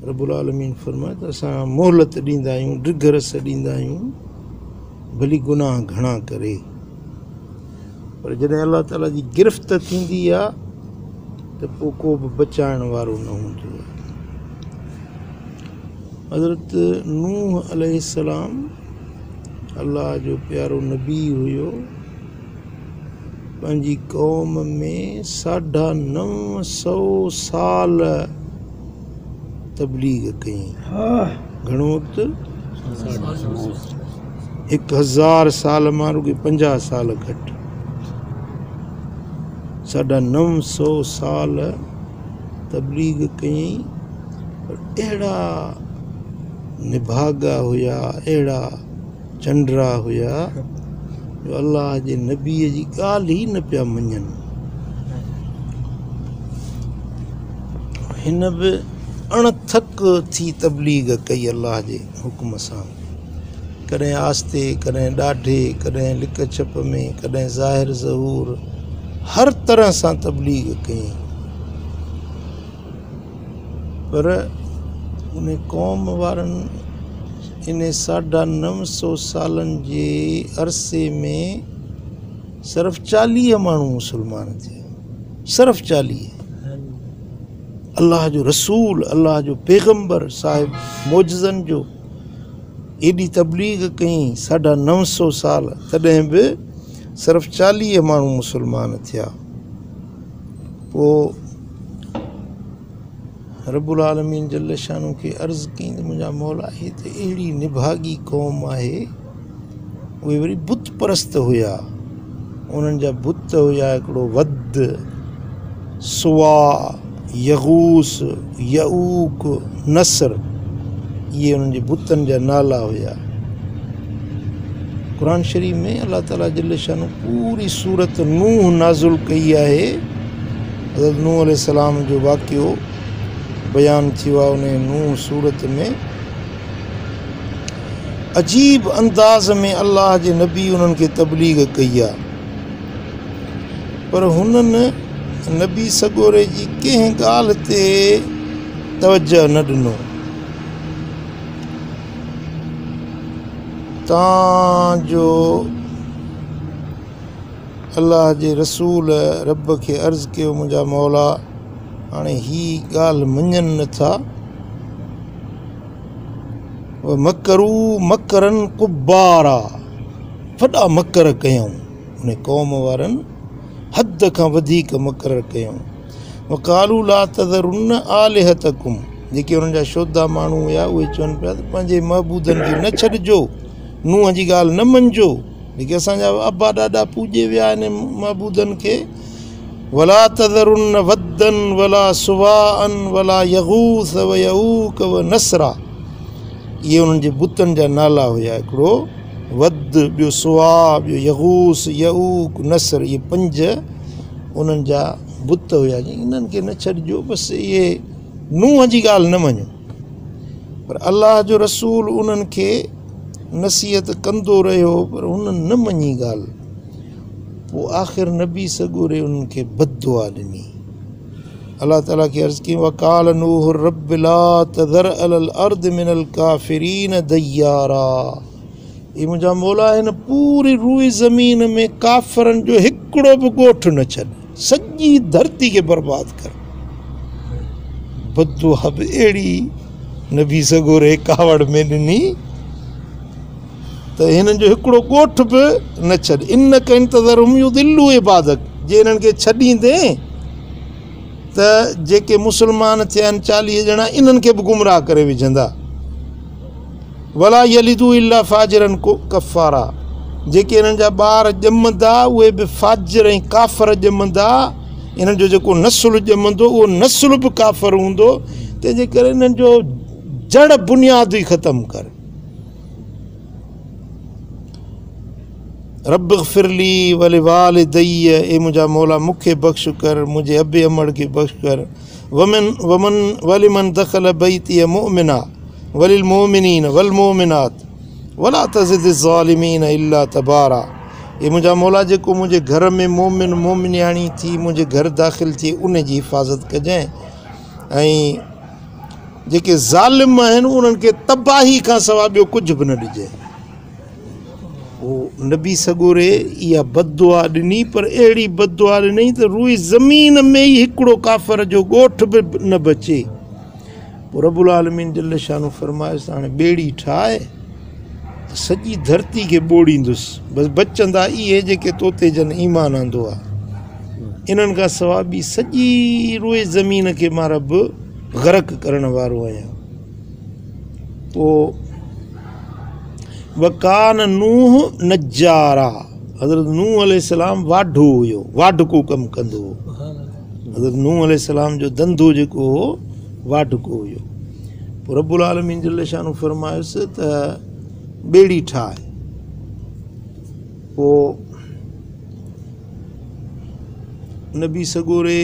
रब्बुल आलमीन फरमाए त असां मोहलत ॾींदा आहियूं, ड्रिगरस ॾींदा आहियूं, भली गुनाह घणा करे। पर जॾहिं अल्लाह ताला जी गिरफ़्त थींदी आहे त पोइ को बि बचाइण वारो न हूंदो आहे। हज़रत नूह अलैहिस्सलाम अल्लाह जो प्यारो नबी हुयो, पंहिंजी क़ौम में 950 साल तबलीग कई। घणो वक़्तु? 1000 साल मां रुॻो 50 साल घटि, 950 साल तबलीग कई। पर अहिड़ा निभागा हुया, अहिड़ा चंडरा हुया जो अल्लाह जे नबीअ जी ॻाल्हि ई न पिया मञनि। हिन बि अणथक थी तबलीग कई अल्लाह जे हुक्म सां, कॾहिं आस्ते, कॾहिं ॾाढे, कॾहिं लिक छप में, कॾहिं ज़ाहिर ज़हूर, हर तरह सां तबलीग कई। पर उन क़ौम वारनि इन 950 सालनि जे अरसे में सिर्फ़ु 40 माण्हू मुसलमान थिया, सिर्फ़ु 40। अल्लाह जो रसूल, अल्लाह जो पैगम्बर साहिब मोजज़नि जो एॾी तबलीग कई 950 साल, तॾहिं बि सिर्फ़ु 40 माण्हू मुसलमान थिया। पोइ रब्बुल आलमीन जल्ल शानु खे अर्ज़ु कई त मुंहिंजा मौला, ही त अहिड़ी निभागी क़ौम आहे, उहे वरी बुत परस्त हुया। उन्हनि जा बुत हुया हिकिड़ो वद, सुवा, यगूस, यऊक, नसर, इहे उन्हनि जे बुतनि जा नाला हुया। क़ुरान शरीफ़ में अल्लाह ताला जल्ल शानु पूरी सूरत नूह नाज़िल कई आहे। हज़रत नूह अलैहिस्सलाम जो वाक़ियो बयान थियो आहे उन नूह सूरत में। अजीब अंदाज़ में अल्लाह जे नबी उन्हनि खे तबलीग कई आहे, पर हुननि नबी सॻोरे जी कंहिं ॻाल्हि ते तवजह न ॾिनो। तव्हांजो अल्लाह जे रसूल रब खे अर्ज़ु कयो, मुंहिंजा मौला, हाणे ही ॻाल्हि मञनि नथा। मकरू मकरन कुब्बारा, वॾा मकर कयूं उन क़ौम वारनि, हद खां वधीक मकर कयूं। वक़ालू ला तज़रुन्न आलिहतकुम, जेके उन्हनि जा शोधा माण्हू हुया उहे चवनि पिया त पंहिंजे महबूदनि खे न छॾिजो, नूह जी ॻाल्हि न मञिजो, जेके असांजा अबा ॾाॾा पूॼे विया आहिनि महबूदनि खे। वला तज़रुन्न वद्दन वला सुवाअन वला यगूस व यऊक व नसरा, इहे उन्हनि जे बुतनि जा नाला हुया। हिकिड़ो वद, ॿियो सुवा, ॿियो यगूस, यऊक, नसर, इहे 5 उन्हनि जा बुत हुया। इन्हनि खे न छॾिजो, बसि इहे नूह जी ॻाल्हि न मञो। पर अल्लाह जो रसूल उन्हनि खे नसीहत कंदो रहियो, पर हुननि न मञी ॻाल्हि। पोइ आख़िर नबी सॻोरे उन्हनि खे बददुआ ॾिनी। अल्लाह ताला खे अर्ज़ु कई, वक़ाल नूह रब्ब ला तज़र अलल अर्द मिनल काफ़िरीन दय्यारा, ये मुंहिंजा मौला, हिन पूरी रूई ज़मीन में काफ़रनि जो हिकिड़ो बि ॻोठ न छॾ, सॼी धरती खे बर्बाद कर। बददुआ बि अहिड़ी नबी सॻोरे कावड़ में ॾिनी त हिननि जो हिकिड़ो ॻोठ बि न छॾ। इन इंतज़रहुम युदिल्लू इबादक, जे हिननि खे छॾींदे त जेके मुस्लमान थिया आहिनि 40 ॼणा, इन्हनि खे बि गुमराह करे विझंदा। वला यलिदू इल्ला फाजिरन कफ़ारा, जेके हिननि जा ॿार ॼमंदा उहे बि फाजिर ऐं काफ़र ॼमंदा। इन्हनि जो जेको नस्ल ॼमंदो उहो नस्ल बि काफ़र हूंदो। तंहिंजे करे इन्हनि जो जड़ बुनियाद ई ख़तमु कर। रब ग़फ़िरली वली वालिदैया, ए मुंहिंजा मौला मूंखे बख़्श कर, मुंहिंजे अबे अमड़ खे बख़्श कर। वलिमन दख़ल बैतिया मुमिना वलिल मोमिनीन वल मोमिनात वला तज़िद ज़ालिमीन इल्ला तबारा, ए मुंहिंजा मौला जेको मुंहिंजे घर में मोमिन मोमिनियाणी थी मुंहिंजे घर दाख़िल थी उन जी हिफ़ाज़त कजांइ, ऐं जेके ज़ालिम आहिनि उन्हनि खे तबाही खां सवाइ ॿियो कुझु बि न ॾिजे। पोइ नबी सगोरे इहा बददुआ ॾिनी, पर अहिड़ी बददुआ ॾिनई त रुई ज़मीन में ई हिकिड़ो काफ़र जो ॻोठ बि न बचे। पोइ रब्बुल आलमीन जल्ल शानु फरमायुसि हाणे ॿेड़ी ठाहे सॼी धरती खे ॿोड़ींदुसि, बसि बचंदा इहे जेके तोते जन ईमान आंदो आहे। इन्हनि खां सवाइ ॿी सॼी रुए ज़मीन खे मां रब ग़रक़ करण वारो आहियां। पोइ वकान नूह नजारा, हज़रत नूह अलैहिस्सलाम वाढो हुयो, वाढको कमु कंदो हो। हज़रत नूह अलैहिस्सलाम जो धंधो जेको हो वाढको हुयो। पोइ रब्बुल आलमीन जल्ल शानु फरमायुसि त ॿेड़ी ठाहे। पोइ नबी सगोरे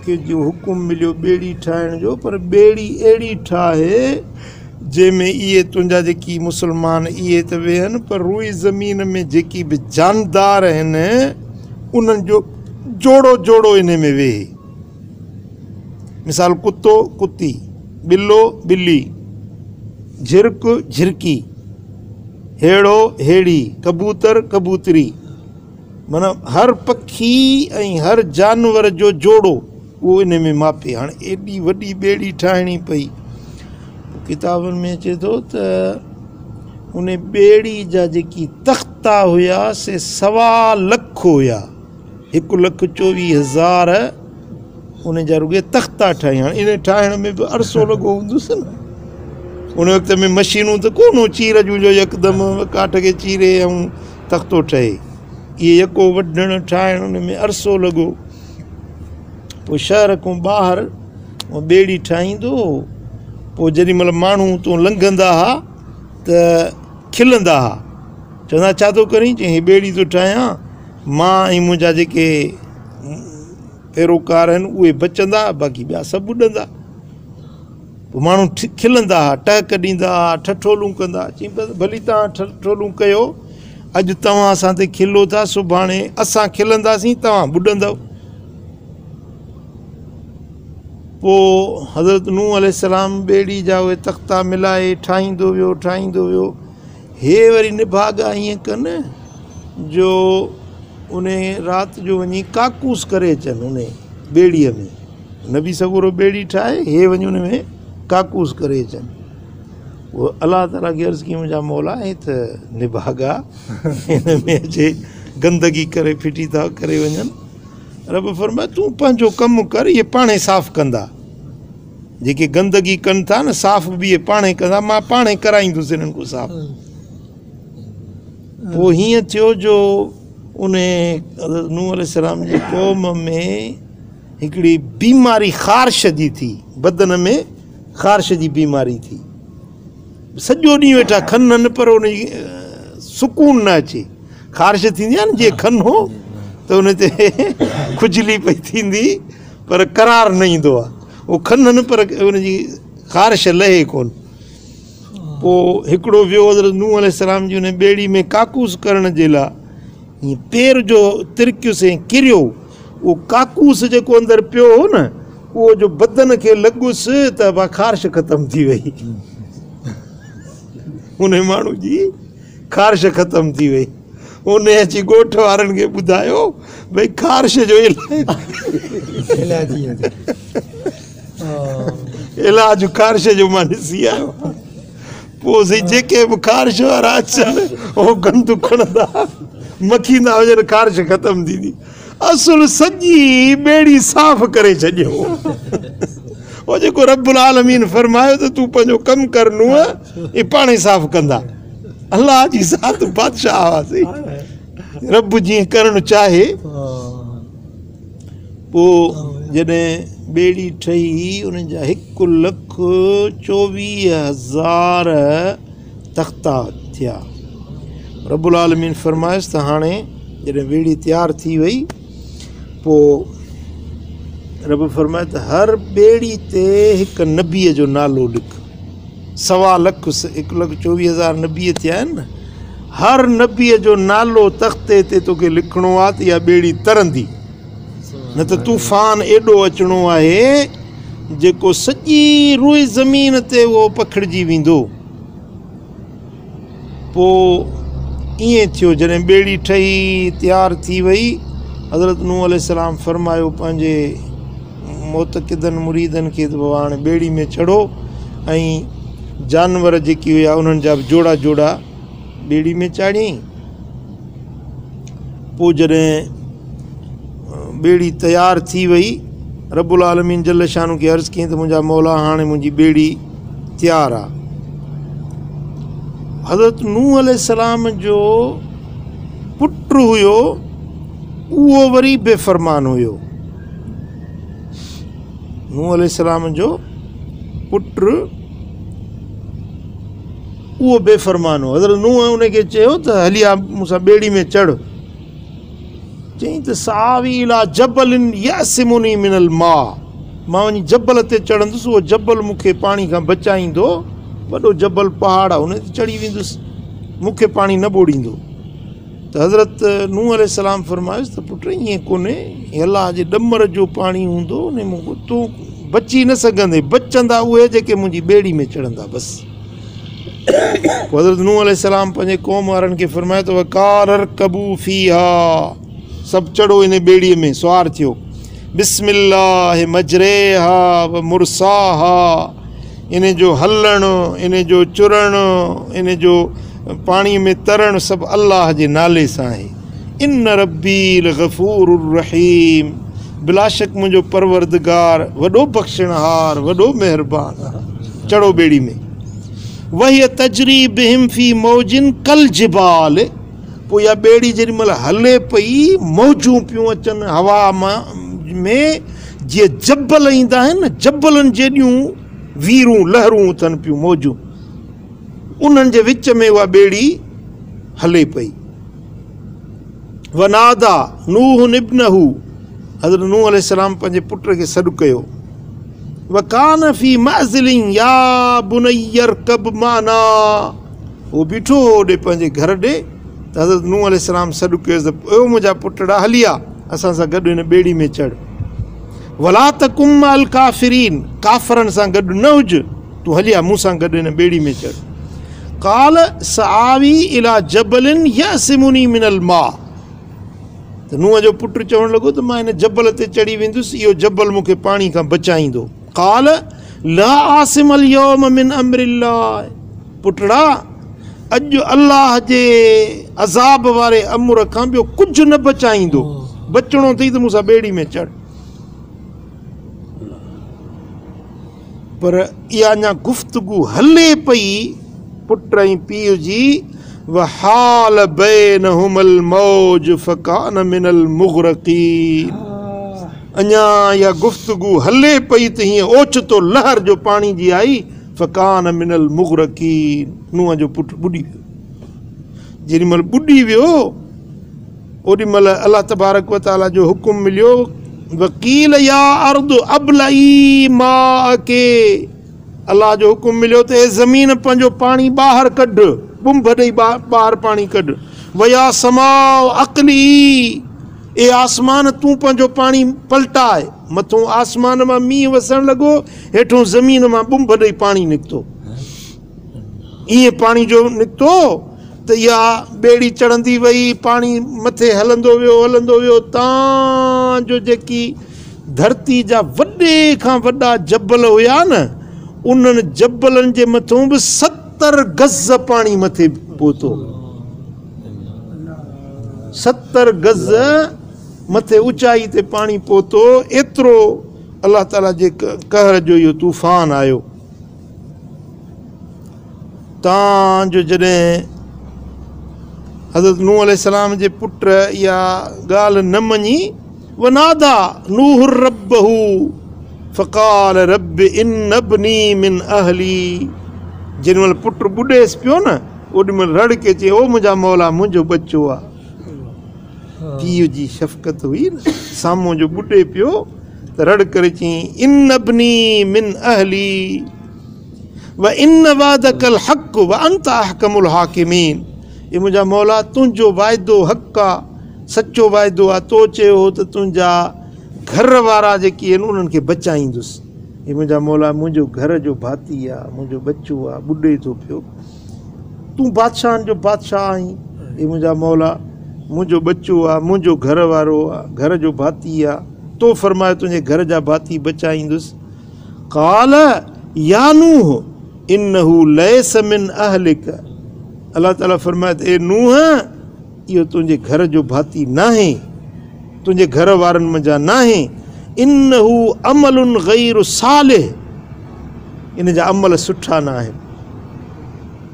खे जो हुकुम मिलियो ॿेड़ी ठाहिण जो, पर ॿेड़ी अहिड़ी ठाहे जंहिंमें इहे तुंहिंजा जेकी मुस्लमान इहे त वेहनि, पर रुई ज़मीन में जेकी बि जानदार आहिनि उन्हनि जो जोड़ो जोड़ो इन में वेहे। मिसाल कुतो कुती, ॿिलो ॿिली, झिरक झिरकी, हेड़ो हेड़ी, कबूतर कबूतरी, माना हर पखी ऐं हर जानवर जो जोड़ो उहो इन में मापे। हाणे एॾी वॾी ॿेड़ी ठाहिणी पई। किताबनि में अचे थो त उन ॿेड़ी जा जेकी तख़्ता हुया से 1.25 लख हुया, 1,24,000 उन जा रुॻे तख़्ता ठाहिया। हाणे इन ठाहिण में बि अरसो लॻो हूंदुसि न। उन वक़्त में मशीनूं त कोन हो चीर जूं जो यकदमि काठ खे चीरे ऐं तख़्तो ठहे। इहे यको वढण ठाहिण उन में अरसो लॻो। पोइ शहर खां ॿाहिरि ॿेड़ी ठाहींदो। पोइ जेॾी महिल माण्हू तूं लंघंदा हुआ त खिलंदा हुआ, चवंदा छा थो करीं? चई हीअ ॿेड़ी थो ठाहियां, मां ऐं मुंहिंजा जेके पैरोकार आहिनि उहे बचंदा, बाक़ी ॿिया सभु ॿुॾंदा। पोइ माण्हू खिलंदा हुआ, टहक ॾींदा हुआ, ठठोलूं कंदा। चई भली तव्हां ठठोलूं कयो, अॼु तव्हां असां ते खिलो था, सुभाणे असां खिलंदासीं, तव्हां ॿुॾंदव। पोइ हज़रत नूह अलैहिस्सलाम ॿेड़ी जा उहे तख़्ता मिलाए ठाहींदो वियो। हे वरी निभागा ईअं कनि जो उन राति जो वञी काकूस करे अचनि उन ॿेड़ीअ में। नबी सगोरो ॿेड़ी ठाहे, हे वञी उन में काकूस करे अचनि। उहो अलाह ताला खे अर्ज़ु कई मुंहिंजा मौला हे त निभागा हिन में अचे गंदगी करे फिटी था करे वञनि। रब फरमाए तूं पंहिंजो कमु कर, इहे पाणे साफ़ु कंदा। जेके गंदगी कनि था न साफ़ बि इहे पाणे कंदा, मां पाणे कराईंदुसि इन्हनि को साफ़। पोइ हीअं थियो जो उन नूह अलैहिस्सलाम जी क़ौम में हिकिड़ी बीमारी ख़ारिश जी थी, बदन में ख़ारिश जी बीमारी थी। सॼो ॾींहुं वेठा खननि पर उन जी सुकून न अचे। ख़ारिश थींदी आहे न, जीअं खन हो त उन ते खुजली पई थींदी पर करार न ईंदो आहे। उहो खननि पर उन जी ख़ारिश लहे कोन। पोइ हिकिड़ो वियो हज़रत नूह अलैहिस्सलाम जी उन ॿेड़ी में काकूस करण जे लाइ, हीअं पेर जो तिरकियुसि ऐं किरियो। उहो काकूस जेको अंदरि पियो हो न, उहो जो बदन खे लॻुसि त बा ख़ारिश ख़तमु थी वई। उन माण्हू जी ख़ारिश ख़तमु थी वई। उन अची ॻोठ वारनि खे ॿुधायो भई ख़ारिश जो इलाज ख़ारिश जो मां ॾिसी आयो। पोइ जेके बि ख़ारिश वारा अचनि उहो गंदु खणंदा, मखींदा हुजनि, ख़ारिश ख़तमु थींदी। असुल सॼी ॿेड़ी साफ़ करे छॾियो। उहो जेको रब्बुल आलमीन फरमायो त तूं पंहिंजो कमु कर नूह, इहे पाणे साफ़ कंदा। अलाह जी ज़ात बादशाह हुआसीं, रब जीअं करणु चाहे। पोइ जॾहिं ॿेड़ी ठही उन जा 1,24,000 तख़्ता थिया। रब्बुल आलमीन फरमाइसि त हाणे जॾहिं ॿेड़ी तयारु थी वई, पोइ रब फरमाए त हर ॿेड़ी ते हिकु नबीअ जो नालो लिख। 1.25 लख 1,24,000 नबी थिया आहिनि न, हर नबीअ जो नालो तख़्ते ते तोखे लिखिणो आहे त इहा ॿेड़ी तरंदी। न त तूफ़ान एॾो अचिणो आहे जेको सॼी रुई ज़मीन ते उहो पखिड़िजी वेंदो। पोइ ईअं थियो जॾहिं ॿेड़ी ठही तयारु थी वई, हज़रत नूह अलैहिस्सलाम फरमायो पंहिंजे मोतक़िदनि मुरीदनि खे त हाणे ॿेड़ी में चढ़ो, ऐं जानवर जेके हुया उन्हनि जा बि जोड़ा जोड़ा ॿेड़ी में चाढ़ियईं। पोइ जॾहिं ॿेड़ी तयारु थी वई, रब्बुल आलमीन जल शानु खे अर्ज़ु कयईं त मुंहिंजा मौला हाणे मुंहिंजी ॿेड़ी तयारु आहे। हज़रत नूह अलैहिस्सलाम जो पुटु हुयो, उहो वरी बेफ़रमान हुयो। नूह अलैहिस्सलाम जो पुटु उहो बेफ़रमान हो। हज़रत नूह उनखे चयो त हलिया मूंसां ॿेड़ी में चढ़। चई त सावी इला जबलिन यासिमुनी मिनल मां, मां वञी जबल ते चढ़ंदुसि, उहो जबल मूंखे पाणी खां बचाईंदो। वॾो जबल पहाड़ आहे, हुन ते चढ़ी वेंदुसि, मूंखे पाणी न ॿोड़ींदो। त हज़रत नूह अलैहिस्सलाम फरमायुसि त पुटु ईअं कोन्हे, अलाह जे ॾमर जो पाणी हूंदो, उन मूं तूं बची न सघंदे, बचंदा उहे जेके मुंहिंजी ॿेड़ी में चढ़ंदा बसि। पोइ हज़रत नूह अलैहिस्सलाम पंहिंजे क़ौम वारनि खे फरमायो त वक़ाल अर्कबू फीहा, सभु चढ़ो इन ॿेड़ीअ में, सुवार थियो। बिस्मिल्लाह मजरेहा व मुरसाहा, इन जो हलणु, इन जो चुरणु, इन जो पाणीअ में तरणु सभु अल्लाह जे नाले सां आहे। इन रब्बी लग़फ़ूरुर रहीम, बिलाशक मुंहिंजो परवरदिगार वॾो बख़्शणहार, वॾो महिरबान आहे। चढ़ो ॿेड़ी में। वही तजरी बिहिम फी मौजिन कल जिबाल, पोइ इहा ॿेड़ी जेॾी महिल हले पई, मौजूं पियूं अचनि हवा में, जीअं जबल ईंदा आहिनि न, जबलनि जहिड़ियूं वीरूं लहरूं अथनि पियूं, मौजूं, उन्हनि जे विच में उहा ॿेड़ी हले पई। वनादा नूह इब्नहू, हज़रत नूह अलैहिस्सलाम पंहिंजे पुट खे सॾु कयो। वकान फी मअज़िलिन या बुनय्य अर्कब माना, उहो बीठो होॾे पंहिंजे घर ॾे। त हज़रत नूह अलैहिस्सलाम सॾु कयोसि त ओ मुंहिंजा पुटड़ा हलिया असां सां गॾु हिन ॿेड़ी में चढ़। वला तकुम मअल काफ़िरीन, काफ़रनि सां गॾु न हुज, तूं हलिया मूं सां गॾु हिन ॿेड़ी में चढ़। काल सावी इला जबलिन यासिमुनी मिनल मां, त नूह जो पुटु चवणु लॻो त मां हिन जबल ते चढ़ी वेंदुसि, इहो जबल मूंखे पाणी खां बचाईंदो। काल ला आसिमल यौम मिन अम्रिल्लाह, पुटड़ा अॼु अल्लाह जे अज़ाब वारे अमुर खां ॿियो कुझु न बचाईंदो, बचणो अथई त मूंसां ॿेड़ी में चढ़। पर इहा अञा गुफ़्तगू हले पई पुट ऐं पीउ जी। वहाल बैनहुमल मौज फकान मिनल मुग़रक़ीन, अञा इहा गुफ़्तगू हले पई त हीअं ओचितो लहर जो पाणी जी आई। फकान मिनल मुग़रक़ीन, नूह जो पुटु ॿुॾी वियो। जेॾी महिल ॿुॾी वियो, ओॾी महिल अलाह तबारक व तआला जो हुकुम मिलियो, वकील या अर्द अबलई मां के, अलाह जो हुकुम मिलियो त ए ज़मीन पंहिंजो पाणी ॿाहिरि कढ, बुंभ ॾेई ॿाहिरि पाणी कढ। वया समाउ अक़ली, ए आसमान तूं पंहिंजो पाणी पलटाए। मथों आसमान मां मींहुं वसणु लॻो, हेठों ज़मीन मां बुंभ ॾेई पाणी निकितो। ईअं पाणी जो निकितो त इहा ॿेड़ी चढ़ंदी वई, पाणी मथे हलंदो वियो तव्हांजो जेकी धरती जा वॾे खां वॾा जबल हुया न, उन्हनि जबलनि जे मथां बि 70 गज़ पाणी मथे पहुतो। 70 गज़ मथे ऊचाई ते पाणी पहुतो। एतिरो अलाह ताला जे कहर जो इहो तूफ़ान आयो। तव्हांजो जॾहिं हज़रत नूह अलैहिस्सलाम जे पुट इहा ॻाल्हि न मञी, वनादा नूह रब्बहू फ़क़ाल रब इन अब्नी मिन अहली, जेॾी महिल पुटु ॿुॾेसि पियो न, ओॾी महिल रड़ के चई, ओ मुंहिंजा मौला मुंहिंजो बच्चो आहे। पीउ जी शफ़क़त हुई न, साम्हूं जो ॿुॾे पियो त रड़ करे चई, इन अब्नी मिन अहली व इन वादकल हक़ व अंत अहकमुल हाकिमीन, ये मुंहिंजा मौला तुंहिंजो वाइदो हक़ आहे, सचो वाइदो आहे। तो चयो हो त तुंहिंजा घर वारा जेके आहिनि उन्हनि खे बचाईंदुसि। ये मुंहिंजा मौला मुंहिंजो घर जो भाती आहे, मुंहिंजो बच्चो आहे, ॿुॾे थो पियो, तूं बादशाहनि जो बादशाह आहीं। ये मुंहिंजा मौला मुंहिंजो बच्चो आहे, मुंहिंजो घर वारो आहे, घर जो भाती आहे, तो फरमाए तुंहिंजे घर जा भाती बचाईंदुसि। क़ाल या नूह इन्नहु लैस मिन अहलिक, अल्लाह ताला फरमाए ए नूह इहो तुंहिंजे घर जो भाती नाहे, तुंहिंजे घर वारनि मंझां नाहे। इन्नहु अमलुन गैरु सालिह, इन जा अमल सुठा न आहिनि,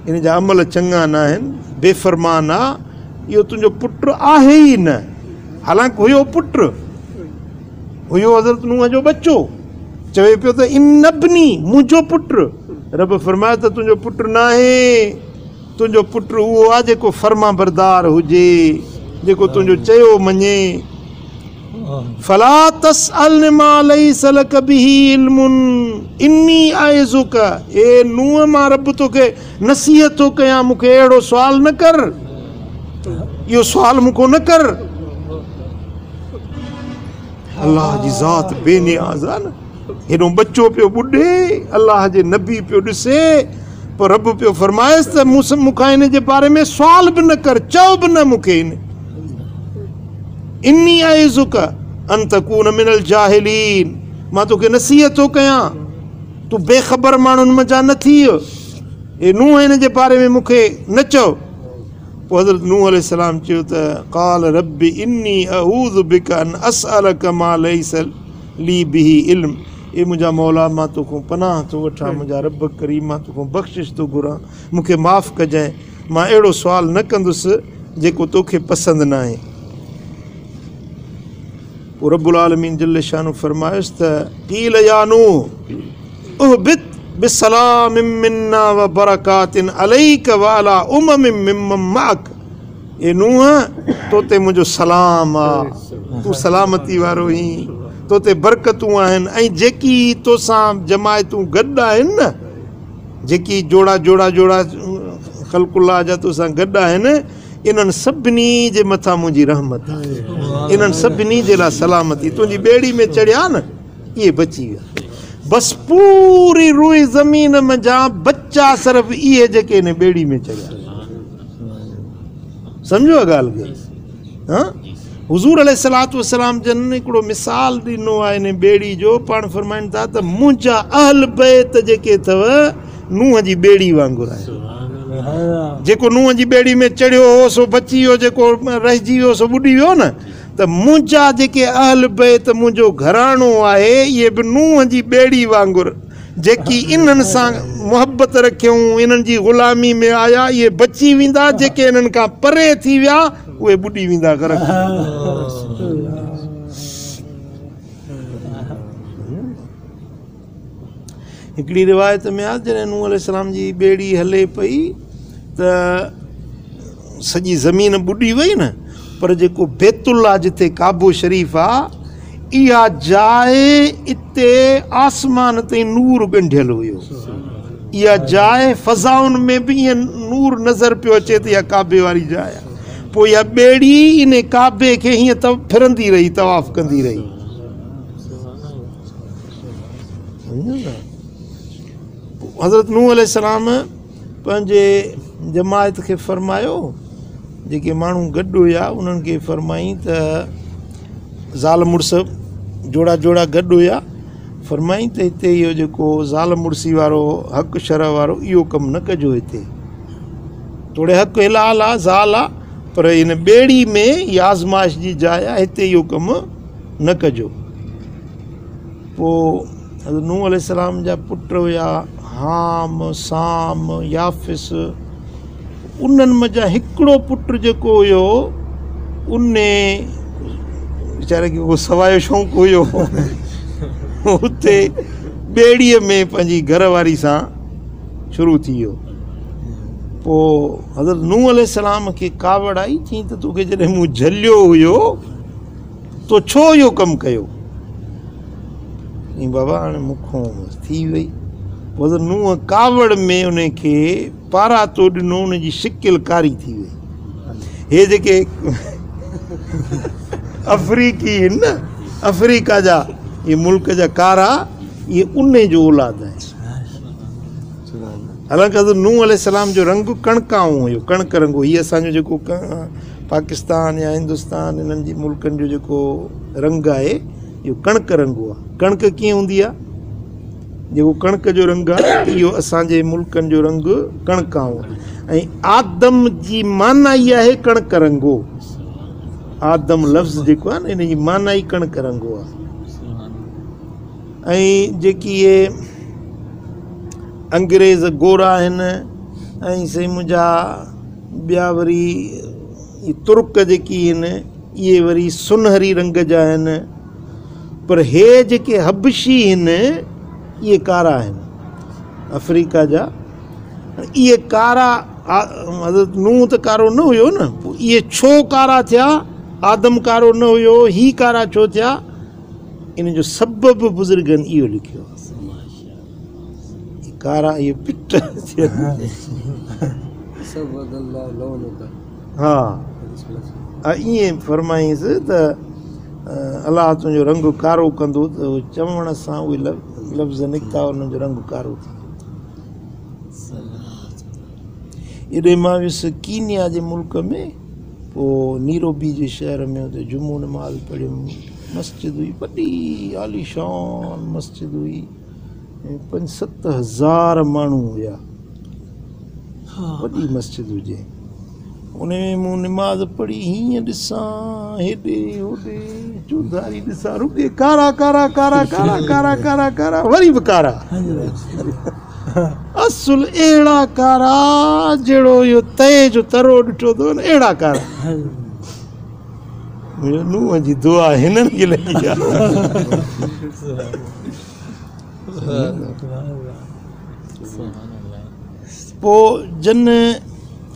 इन जा अमल चङा न आहिनि, बेफ़रमान आहे, इहो तुंहिंजो पुटु आहे ई न। हालांकि हुयो पुटु, हुयो हज़रत नूह जो बच्चो, चवे पियो त इन्नबनी मुंहिंजो पुटु। रब फरमाए त तुंहिंजो पुटु न आहे, तुंहिंजो पुटु उहो आहे जेको फर्मा बरदार हुजे, जेको तुंहिंजो चयो मञे। फला तसअलनि मा लैस लक बिही इल्मुन इन्नी आइज़ुक, ए नूह मां रब तोखे नसीहत थो कयां, मूंखे अहिड़ो सुवाल न कर, इहो सुवाल मूंखों न कर। अल्लाह जी ज़ात बेनियाज़ आहे न, हेॾो बच्चो पियो ॿुॾे, अल्लाह जे नबी पियो ॾिसे, पर रब पियो फरमाएसि त मूंखां इन जे बारे में सुवाल बि न कर, चओ बि न मूंखे। इन्नी आइज़ुक अन तकून मिनल जाहिलीन, मां तोखे नसीहत थो कयां, तूं बेख़बर माण्हुनि मंझां न थी। ए नूह हिन जे बारे में मूंखे न चओ। पोइ हज़रत नूह अलैहिस्सलाम चयो त क़ाल रब्बी इन्नी अऊज़ु बिका अन असअलक मा लैस ली बिही इल्म, ए मुंहिंजा मौला मां तोखां पनाह थो वठां, मुंहिंजा रब करीम मां तोखां बख़्शिश थो घुरां, मूंखे माफ़ु कजांइ, मां अहिड़ो सुवाल न कंदुसि जेको तोखे पसंदि न आहे। पोइ रब्बुल आलमीन जल्ल शानु फरमायुसि त क़ील या नूह उहबित बिस्सलामिम मिन्ना व बरकातिन अलैक व अला उममिम मिम्मन मअक, ए नूह तोते मुंहिंजो सलाम आहे, तूं सलामती वारो आहीं, तोते बरकतूं आहिनि, ऐं जेकी तोसां जमायतूं गॾु आहिनि न, जेकी जोड़ा जोड़ा जोड़ा ख़ल्क़ुल्लाह जा तोसां गॾु आहिनि, इन्हनि सभिनी जे मथां मुंहिंजी रहमत आहे, इन्हनि सभिनी जे लाइ सलामती। तुंहिंजी ॿेड़ी में चढ़िया न, इहे बची विया, बसि पूरी रुई ज़मीन मंझां बच्चा सिर्फ़ु इहे जेके इन ॿेड़ी में चढ़िया। सम्झो ॻाल्हि खे? हा, हुज़ूर अलैहिस्सलातु वस्सलाम जन हिकिड़ो मिसाल ॾिनो आहे इन ॿेड़ी जो। पाण फरमाइनि था त मुंहिंजा अहल बैत जेके अथव नूह जी ॿेड़ी वांगुरु आहे। जेको नूह जी ॿेड़ी में चढ़ियो हो सो बची वियो, जेको रहिजी वियो सो ॿुॾी वियो न, त मुंहिंजा जेके अहल बैत, मुंहिंजो घराणो आहे, इहे बि नूह जी ॿेड़ी वांगुरु, जेकी इन्हनि सां मुहबत रखियऊं, इन्हनि जी ग़ुलामी में आया, इहे बची वेंदा, जेके इन्हनि खां परे थी विया उहे ॿुॾी वेंदा घर। हिकिड़ी रिवायत में आहे जॾहिं नूह अलैहिस्सलाम जी ॿेड़ी हले पई त सॼी ज़मीन ॿुॾी वई न, पर जेको बैतुल्लाह जिते काबो शरीफ़ आहे, इहा जाइ इते आसमान ताईं नूर ॻंढियल हुयो, इहा जाइ फ़ज़ाउनि में बि ईअं नूर नज़र पियो अचे त इहा काबे वारी जाइ आहे। पोइ इहा ॿेड़ी इन काबे खे हीअं फिरंदी रही, तवाफ़ कंदी रही। हज़रत नूह अलैहिस्सलाम पंहिंजे जमायत खे फरमायो, जेके माण्हू गॾु हुया उन्हनि खे फरमाई त ज़ाल मुड़ुस जोड़ा जोड़ा गॾु हुया, फरमाई त हिते इहो जेको ज़ाल मुड़ुसी वारो हक़ शरह वारो इहो कमु न कजो, हिते थोरे हक़ हिलाल आहे, ज़ाल आहे, पर हिन ॿेड़ी में इहा आज़माइश जी जाइ आहे, हिते इहो कमु न कजो। पोइ हज़रत नूह अलैहिस्सलाम जा पुट हुया हाम, साम, याफ़िस, उन्हनि मंझां हिकिड़ो पुटु जेको हुयो उन वीचारे खे उहो सवाइ शौक़ु हुयो, हुते ॿेड़ीअ में पंहिंजी घरवारी सां शुरू थी वियो। पोइ हज़रत नूह अलैहिस्सलाम खे कावड़ आई, थी त तोखे जॾहिं मूं झलियो हुयो तो छो इहो कमु कयो? बाबा हाणे मूंखों थी वई। हज़रत नूह कावड़ में उन खे पारा तो ॾिनो, उनजी शिकिल कारी थी वई। हे जेके अफ्रीकी आहिनि न, अफ्रीका जा, इहे मुल्क जा कारा, ये उन जो औलाद है। हालांकि हज़रत नूह अलैहिस्सलाम जो रंग कणकाऊं हुयो, कणक रंग हो। हीअ असांजो जेको पाकिस्तान या हिंदुस्तान इन्हनि जी मुल्कनि जो जेको रंग आहे इहो कणक रंग आहे। कणक कीअं हूंदी आहे, जेको कणक जो रंग आहे इहो असांजे मुल्कनि जो रंग कणकाऊं। ऐं आदम जी माना ई आहे कणक रंगो। आदम लफ़्ज़ जेको आहे न इन जी माना ई कणक रंगो आहे। ऐं जेकी इहे अंग्रेज़ गोरा आहिनि ऐं साईं मुंहिंजा ॿिया वरी तुर्क जेकी आहिनि इहे वरी सुनहरी रंग जा आहिनि, पर हे जेके हबशी आहिनि इहे कारा आहिनि, अफ्रीका जा। इहे कारा हज़रत नूह त कारो न हुयो न, पोइ इहे छो कारा थिया? आदम कारो न हुयो, ही कारा छो थिया? इन जो सबबु बुज़ुर्गनि इहो लिखियो आहे। कारा इहे पिट हा ईअं फरमाईंसि त अलाह तुंहिंजो रंग कारो कंदो, त चवण सां उहे लफ़्ज़ निकिता, उन्हनि जो रंग कारो थी वियो। एॾे मां वियुसि कीनिया जे मुल्क में, पोइ नीरोबी जे शहर में हुते जुमो नमाज़ पढ़ियुमि। मस्जिद हुई, वॾी आलीशान मस्जिद हुई, 5-7 हज़ार माण्हू हुया, वॾी मस्जिद हुजे। उन में मूं निमाज़ पढ़ी, हीअं ॾिसां हेॾे होॾे, चौधारी ॾिसां, रुॻे कारा कारा कारा कारा कारा कारा कारा, वरी बि कारा, असुल अहिड़ा कारा जहिड़ो इहो तए जो तरो ॾिठो अथव न, अहिड़ा कारा। मुंहिंजो नूह जी दुआ हिननि खे लॻी आहे। पोइ जन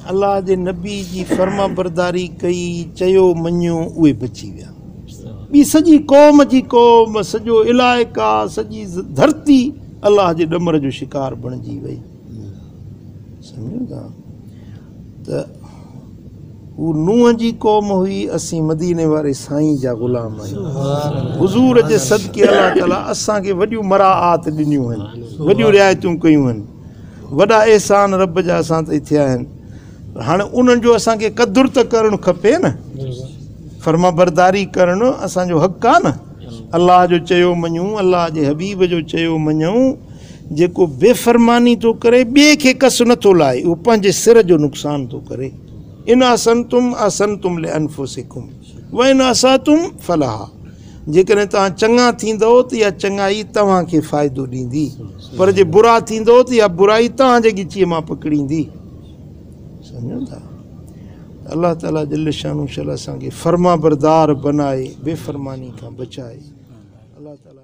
अलाह जे नबी जी फर्मा बरदारी कई, चयो मञियो, उहे बची विया। ॿी सॼी क़ौम जी क़ौम, सॼो इलाइक़ा, सॼी धरती अलाह जे ॾमर जो शिकार बणिजी वई। सम्झो था त हू नूह जी क़ौम हुई, असीं मदीने वारे साईं जा ग़ुलाम आहियूं। हुज़ूर जे सदके अलाह ताला असांखे वॾियूं मराआत ॾिनियूं आहिनि, वॾियूं रिआयतूं कयूं आहिनि, वॾा एहसान रब जा असां ते थिया आहिनि। हाणे उन्हनि जो असांखे क़दुरु त करणु खपे न, फर्मा बरदारी करणु असांजो हक़ आहे न। अलाह जो चयो मञूं, अलाह जे हबीब जो चयो मञूं। जेको बेफ़रमानी थो करे, ॿिए खे कस नथो लाहे, उहो पंहिंजे सिर जो नुक़सानु थो करे। इन असनतुम लिअनफुसिकुम व इन असअतुम फलहा। जेकॾहिं तव्हां चङा थींदव त इहा चङाई तव्हांखे फ़ाइदो ॾींदी, पर जे बुरा थींदव त इहा बुराई तव्हांजे ॻिचीअ मां पकड़ींदी। सम्झो था? अलाह ताला जल शानू शल असांखे फर्मा बरदार बनाए, बेफ़रमानी खां बचाए। अलाह ताला